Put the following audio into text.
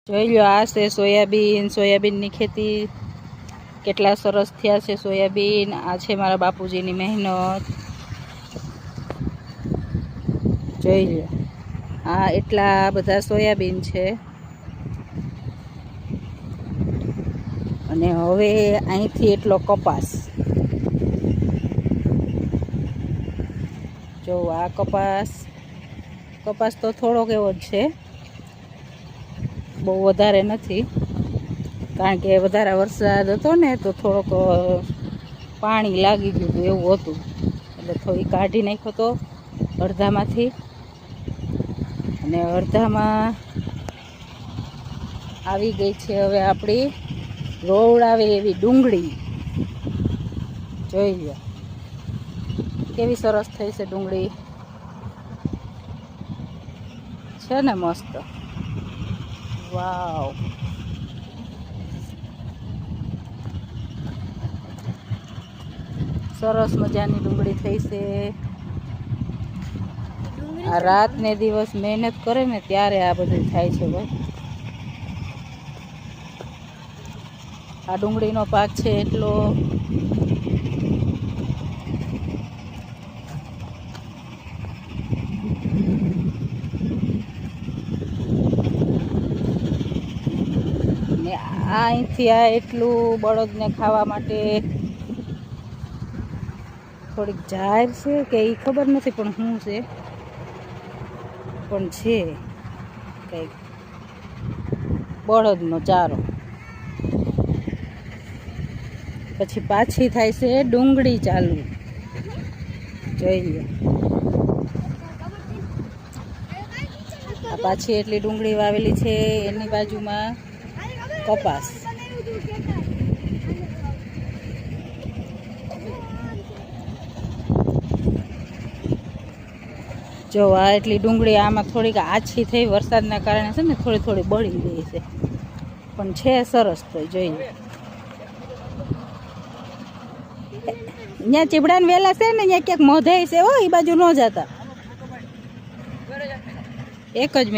જોઈ લો, આ છે સોયાબીન. સોયાબીનની ખેતી કેટલા સરસ થયા છે સોયાબીન. આ છે મારા બાપુજીની મહેનત. જોઈ લો, આ એટલા બધા સોયાબીન છે. અને હવે અહીંથી એટલો કપાસ. જો આ કપાસ તો થોડોક એવો જ છે, બહુ વધારે નથી, કારણ કે વધારે વરસાદ હતો ને તો થોડોક પાણી લાગી ગયું હતું એવું હતું, એટલે થોડી કાઢી નાખ્યો તો અડધામાંથી. અને અડધામાં આવી ગઈ છે હવે આપણી રોવડાવે એવી ડુંગળી. જોઈ લો કેવી સરસ થઈ છે ડુંગળી, છે ને મસ્ત. વાવ, સરસ મજાની ડુંગળી થઈ છે. આ રાત ને દિવસ મહેનત કરે ને ત્યારે આ બધું થાય છે ભાઈ. આ ડુંગળીનો પાક છે એટલો અહીંથી આ એટલું બળદને ખાવા માટે થોડીક જાહેર છે કે એ ખબર નથી, પણ શું છે, પણ છે કંઈક બળદનો ચારો. પછી પાછી થાય છે ડુંગળી ચાલુ. જોઈ લો, આ પાછી એટલી ડુંગળી વાવેલી છે, એની બાજુમાં કપાસ. જો આ એટલી ડુંગળી આમાં થોડીક આછી થઈ વરસાદના કારણે છે ને, થોડી થોડી બળી ગઈ છે, પણ છે સરસ. તો જોઈએ ત્યાં ચીબડાને વેલા છે ને, ત્યાં ક્યાંક મોઢાઈ છે હો, એ બાજુ ન જતા. એક જ મિનિટ.